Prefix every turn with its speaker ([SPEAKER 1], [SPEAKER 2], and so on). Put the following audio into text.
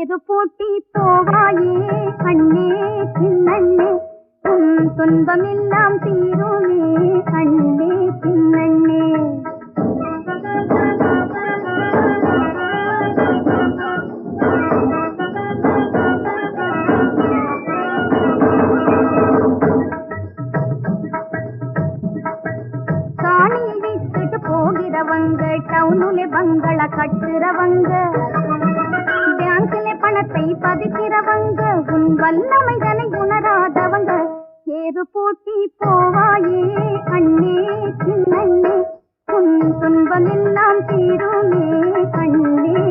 [SPEAKER 1] ஏறு போட்டி போவாயே கண்ணே சின்னண்ணே உன் துன்பமெல்லாம் தீருமே கண்ணே சின்னண்ணே. காணியை விட்டுட்டு போகிறவங்க டவுனுல பங்களா கட்டுறவங்க பேங்க்ல பணத்தை பதிக்கிறவங்க உன் வல்லமைதனை உணராதவங்க ஏறு போட்டி போவாயே கண்ணே சின்னண்ணே உன் துன்பமெல்லாம் தீருமே கண்ணே